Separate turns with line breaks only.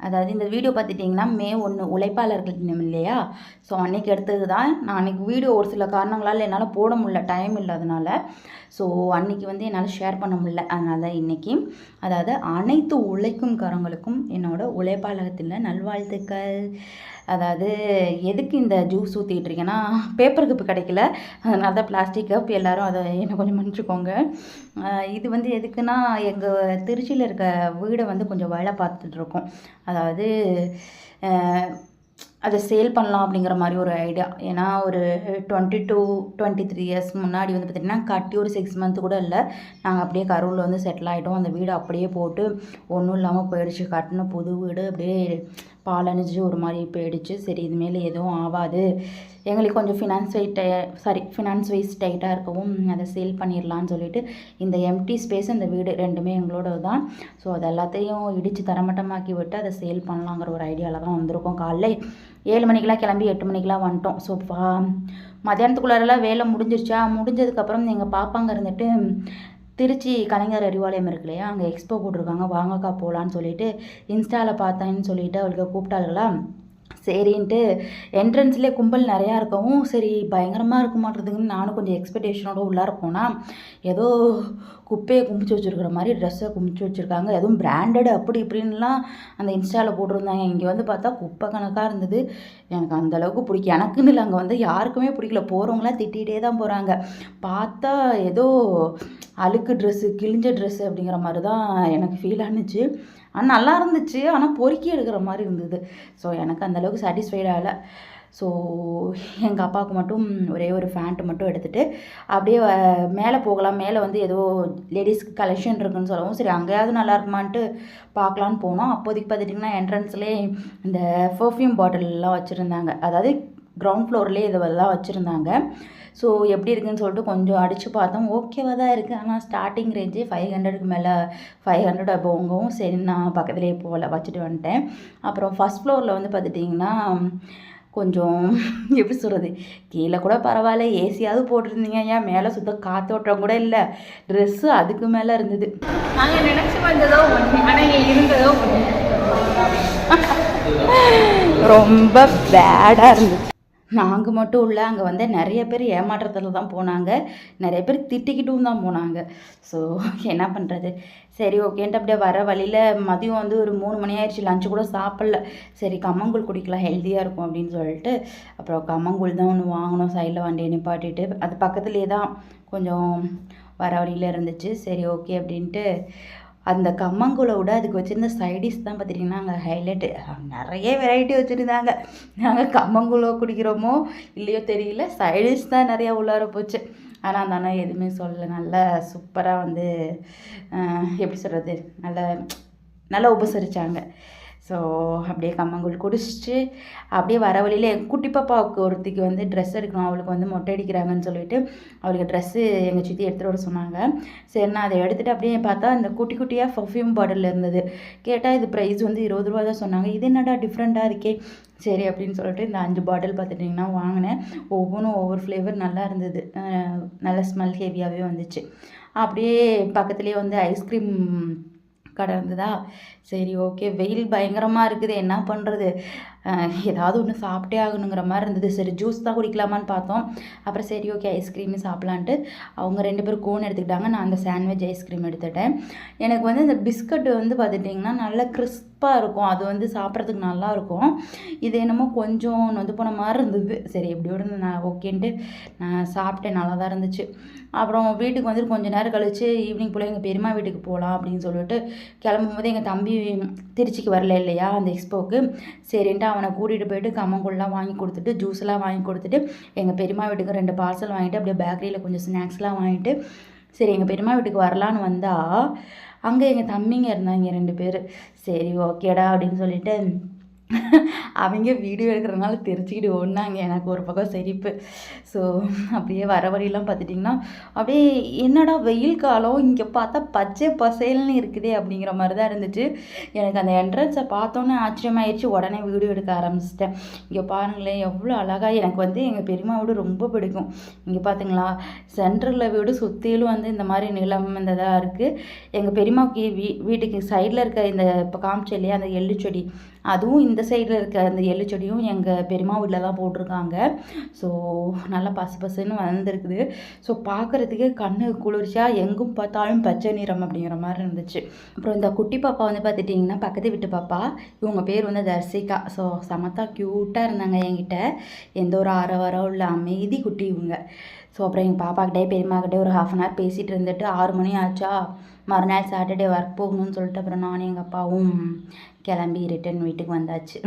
அதாவது இந்த வீடியோ பார்த்துட்டிங்கன்னா மே 1 உழைப்பாளர்கள் தினம் இல்லையா? ஸோ அன்றைக்கி எடுத்தது தான். நான் அன்றைக்கி வீடியோ ஒரு சில காரணங்களால் என்னால் போட முடியல, டைம் இல்லாதனால. ஸோ அன்றைக்கி வந்து என்னால் ஷேர் பண்ண முடியல. அதனால தான் இன்றைக்கி அதாவது அனைத்து உழைக்கும் காரங்களுக்கும் என்னோட உழைப்பாளகத்தில் நல்வாழ்த்துக்கள். அதாவது எதுக்கு இந்த ஜூஸ் ஊற்றிட்டு இருக்கேன்னா, பேப்பர் கப்பு கிடைக்கல, அதனால தான் பிளாஸ்டிக் கப். எல்லோரும் அதை என்ன கொஞ்சம் மன்னிச்சுக்கோங்க. இது வந்து எதுக்குன்னா, எங்கள் திருச்சியில் இருக்க வீடை வந்து கொஞ்சம் வேலை பார்த்துட்ருக்கோம். அதாவது அதை சேல் பண்ணலாம் அப்படிங்கிற மாதிரி ஒரு ஐடியா. ஏன்னா ஒரு 22-23 இயர்ஸ் முன்னாடி வந்து பார்த்திங்கன்னா கட்டி ஒரு 6 மந்த் கூட இல்லை, நாங்கள் அப்படியே கரூரில் வந்து செட்டில் ஆகிட்டோம். அந்த வீடு அப்படியே போட்டு ஒன்றும் இல்லாமல் போயிடுச்சு. கட்டின புது வீடு அப்படியே பாலணிஞ்சு ஒரு மாதிரி போயிடுச்சு. சரி, இதுமாரி எதுவும் ஆகாது, எங்களுக்கு கொஞ்சம் ஃபினான்ஸ் வைஸ் டைட்டாக இருக்கவும் அதை சேல் பண்ணிடலான்னு சொல்லிட்டு இந்த எம்டி ஸ்பேஸ் இந்த வீடு ரெண்டுமே எங்களோட தான். ஸோ அது எல்லாத்தையும் இடித்து தரமட்டமாக்கி விட்டு அதை சேல் பண்ணலாங்கிற ஒரு ஐடியாவில் தான் வந்திருக்கோம். காலைல 7 மணிக்கெலாம் கிளம்பி 8 மணிக்கெலாம் வந்துட்டோம். ஸோ மத்தியானத்துக்குள்ளாரெல்லாம் வேலை முடிஞ்சிருச்சா? முடிஞ்சதுக்கப்புறம் எங்கள் பாப்பாங்க இருந்துட்டு திருச்சி கலைஞர் அறிவாலயம் இருக்கு இல்லையா, அங்கே எக்ஸ்போ போட்டிருக்காங்க, வாங்கக்கா போகலான்னு சொல்லிட்டு இன்ஸ்டாவில் பார்த்தேன்னு சொல்லிட்டு அவளுக்கு கூப்பிட்டாளுங்களா. சரின்ட்டு என்ட்ரன்ஸ்லேயே கும்பல் நிறையா இருக்கவும் சரி பயங்கரமாக இருக்க மாட்டேங்குதுன்னு நானும் கொஞ்சம் எக்ஸ்பெக்டேஷனோட உள்ளார போனால் ஏதோ குப்பையை கும்பிச்சு வச்சுருக்கிற மாதிரி ட்ரெஸ்ஸை கும்பிச்சு வச்சுருக்காங்க. எதுவும் பிராண்டட் அப்படி இப்படின்லாம் அந்த இன்ஸ்டாவில் போட்டிருந்தாங்க. இங்கே வந்து பார்த்தா குப்பை கணக்காக இருந்தது. எனக்கு அந்தளவுக்கு பிடிக்கும். எனக்குன்னு இல்லை, அங்கே வந்து யாருக்குமே பிடிக்கல. போகிறவங்களாம் திட்டிகிட்டே தான் போகிறாங்க. பார்த்தா ஏதோ அழுக்கு ட்ரெஸ்ஸு, கிழிஞ்ச ட்ரெஸ்ஸு அப்படிங்கிற மாதிரி தான் எனக்கு ஃபீல் ஆனிச்சு. ஆனால் நல்லா இருந்துச்சு, ஆனால் பொறுக்கி எடுக்கிற மாதிரி இருந்தது. ஸோ எனக்கு அந்தளவுக்கு சாட்டிஸ்ஃபைட் ஆகலை. ஸோ எங்கள் அப்பாவுக்கு மட்டும் ஒரே ஒரு ஃபேண்ட்டு மட்டும் எடுத்துகிட்டு அப்படியே மேலே போகலாம். மேலே வந்து ஏதோ லேடிஸ்க்கு கலெக்ஷன் இருக்குதுன்னு சொல்லவும் சரி அங்கேயாவது நல்லா இருக்குமான்ட்டு பார்க்கலான்னு போனோம். அப்போதைக்கு பார்த்துட்டிங்கன்னா என்ட்ரன்ஸ்லேயே இந்த பர்ஃப்யூம் பாட்டில்லாம் வச்சுருந்தாங்க. அதாவது கிரவுண்ட் ஃப்ளோர்லேயே இதெல்லாம் வச்சுருந்தாங்க. ஸோ எப்படி இருக்குதுன்னு சொல்லிட்டு கொஞ்சம் அடித்து பார்த்தோம். ஓகேவாக தான் இருக்குது. ஆனால் ஸ்டார்டிங் ரேஞ்சே 500க்கு மேலே 500 அபோங்கவும் சரி நான் பக்கத்துலேயே போகல, வச்சுட்டு வந்துட்டேன். அப்புறம் ஃபஸ்ட் ஃப்ளோரில் வந்து பார்த்துட்டிங்கன்னா கொஞ்சம் எப்படி சொல்கிறது, கீழே கூட பரவாயில்ல, ஏசியாவது போட்டிருந்தீங்க, ஏன் மேலே சுத்தம் காற்றோட்டம் கூட இல்லை, ட்ரெஸ்ஸு அதுக்கு மேலே இருந்தது. நாங்கள் நினச்சி வந்ததோ ஒன்று, ஆனால் இருந்ததோ ரொம்ப பேடாக இருந்துச்சு. நாங்கள் மட்டும் இல்லை, அங்கே வந்து நிறைய பேர் ஏமாற்றத்தில் தான் போனாங்க, நிறைய பேர் திட்டிக்கிட்டும் தான் போனாங்க. ஸோ என்ன பண்ணுறது, சரி ஓகேன்ட்டு அப்படியே வர வழியில் மதியம் வந்து ஒரு 3 மணி ஆயிடுச்சு, லஞ்சு கூட சாப்பிடல. சரி கம்மங்கூழ் குடிக்கலாம், ஹெல்த்தியாக இருக்கும் அப்படின்னு சொல்லிட்டு அப்புறம் கம்மங்கூழ் தான் ஒன்று வாங்கினோம். சைடில் வண்டியை நிப்பாட்டிட்டு அது பக்கத்துலேயே தான் கொஞ்சம் வர வழியில் இருந்துச்சு. சரி ஓகே அப்படின்ட்டு அந்த கம்மங்கூழை விட அதுக்கு வச்சுருந்த சைடிஷ் தான் பார்த்திங்கன்னா அங்கே ஹைலைட்டு. நிறைய வெரைட்டி வச்சுருந்தாங்க. நாங்கள் கம்மங்கூழோ குடிக்கிறோமோ இல்லையோ தெரியல, சைடிஷ் தான் நிறையா உள்ளார போச்சு. ஆனால் அந்த அண்ணா எதுவுமே சொல்லலை. நல்லா சூப்பராக வந்து எப்படி சொல்கிறது, நல்லா உபசரித்தாங்க. ஸோ அப்படியே கம்மங்கூழ் குடிச்சிட்டு அப்படியே வர வழியில் என் குட்டி பாப்பாவுக்கு ஒருத்திக்கு வந்து ட்ரெஸ் எடுக்கணும், அவளுக்கு வந்து மொட்டை அடிக்கிறாங்கன்னு சொல்லிட்டு அவளுக்கு ட்ரெஸ்ஸு எங்கள் சித்தி எடுத்துகிட்டு வர சொன்னாங்க. சரி நான் அதை எடுத்துகிட்டு அப்படியே பார்த்தா இந்த குட்டி குட்டியாக பர்ஃப்யூம் பாட்டில் இருந்தது. கேட்டால் இது ப்ரைஸ் வந்து 20 ரூபா தான் சொன்னாங்க. இது என்னடா டிஃப்ரெண்ட்டாக இருக்கே, சரி அப்படின்னு சொல்லிட்டு இந்த 5 பாட்டில் பார்த்துட்டிங்கன்னா வாங்கினேன். ஒவ்வொன்றும் ஒவ்வொரு ஃப்ளேவர் நல்லா இருந்தது, நல்ல ஸ்மெல் ஹெவியாகவே வந்துச்சு. அப்படியே பக்கத்துலேயே வந்து ஐஸ்கிரீம் கடை இருந்ததா. சரி ஓகே, வெயில் பயங்கரமாக இருக்குது, என்ன பண்ணுறது, ஏதாவது ஒன்று சாப்பிட்டே ஆகணுங்கிற மாதிரி இருந்தது. சரி ஜூஸ் தான் குடிக்கலாமான்னு பார்த்தோம். அப்புறம் சரி ஓகே ஐஸ்கிரீமு சாப்பிட்லான்ட்டு அவங்க 2 பேரும் கோன் எடுத்துக்கிட்டாங்க, நான் அந்த சாண்ட்விச் ஐஸ்கிரீம் எடுத்துட்டேன். எனக்கு வந்து இந்த பிஸ்கட் வந்து பார்த்துட்டிங்கன்னா நல்லா கிறிஸ்பாக இருக்கும், அது வந்து சாப்பிட்றதுக்கு நல்லாயிருக்கும். இது என்னமோ கொஞ்சம் நொந்து போன மாதிரி இருந்தது. சரி எப்படியோட நான் ஓகேன்ட்டு நான் சாப்பிட்டேன், நல்லா தான் இருந்துச்சு. அப்புறம் வீட்டுக்கு வந்துட்டு கொஞ்சம் நேரம் கழித்து ஈவினிங் போல் எங்கள் பெரியம்மா வீட்டுக்கு போகலாம் அப்படின்னு சொல்லிட்டு கிளம்பும்போது எங்கள் தம்பி திருச்சிக்கு வரல இல்லையா அந்த எக்ஸ்போவுக்கு, சரின்ட்டு அவனை கூட்டிகிட்டு போயிட்டு கம்மங்கூழ்லாம் வாங்கி கொடுத்துட்டு ஜூஸ்லாம் வாங்கி கொடுத்துட்டு எங்கள் பெரியம்மா வீட்டுக்கு 2 பார்சல் வாங்கிட்டு அப்படியே பேக்கரியில் கொஞ்சம் ஸ்நாக்ஸ்லாம் வாங்கிட்டு சரி எங்கள் பெரியம்மா வீட்டுக்கு வரலான்னு வந்தால் அங்கே எங்கள் தம்பிங்க இருந்தாங்க 2 பேர். சரி ஓகேடா அப்படின்னு சொல்லிட்டு அவங்க வீடியோ எடுக்கிறதுனால தெரிச்சுக்கிட்டு ஓடுனாங்க. எனக்கு ஒரு பக்கம் சிரிப்பு. ஸோ அப்படியே வர வழியெல்லாம் பார்த்துட்டிங்கன்னா, அப்படியே என்னடா வெயில் காலம் இங்கே பார்த்தா பச்சை பசேல்னு இருக்குதே அப்படிங்கிற மாதிரி தான் இருந்துச்சு. எனக்கு அந்த என்ட்ரன்ஸை பார்த்தோன்னே ஆச்சரியமாயிடுச்சு. உடனே வீடியோ எடுக்க ஆரம்பிச்சிட்டேன். இங்கே பாருங்களேன் எவ்வளோ அழகாக எனக்கு வந்து எங்கள் பெரியம்மா வீடு ரொம்ப பிடிக்கும். இங்கே பார்த்துங்களா சென்ட்ரலில் வீடு சுற்றிலும் வந்து இந்த மாதிரி நிலம் இந்த இதாக இருக்குது. எங்கள் பெரியம்மாவுக்கு வீட்டுக்கு சைடில் இருக்க இந்த இப்போ காமிச்ச இல்லையா அந்த எள்ளு செடி, அதுவும் இந்த சைடில் இருக்க அந்த எள்ளு செடியும் எங்கள் பெரியம்மா வீட்டில் தான் போட்டிருக்காங்க. ஸோ நல்லா பசு பசுன்னு வந்திருக்குது. ஸோ பார்க்குறதுக்கே கண்ணு குளிர்ச்சியாக எங்கும் பார்த்தாலும் பச்சை நிறம் அப்படிங்கிற மாதிரி இருந்துச்சு. அப்புறம் இந்த குட்டி பாப்பா வந்து பார்த்துட்டிங்கன்னா பக்கத்து வீட்டு பாப்பா, இவங்க பேர் வந்து தர்சிகா. ஸோ சமத்தா க்யூட்டாக இருந்தாங்க என்கிட்ட. எந்த ஒரு ஆரவாரம் உள்ள அமைதி குட்டி இவங்க. ஸோ அப்புறம் எங்கள் பாப்பாக்கிட்டே பெரியம்மாக்கிட்டே ஒரு 1/2 hour பேசிகிட்டு இருந்துட்டு 6 மணி ஆச்சா, மறுநாள் சாட்டர்டே ஒர்க் போகணும்னு சொல்லிட்டு அப்புறம் நானும் எங்கள் அப்பாவும் கிளம்பி ரிட்டன் வீட்டுக்கு வந்தாச்சு.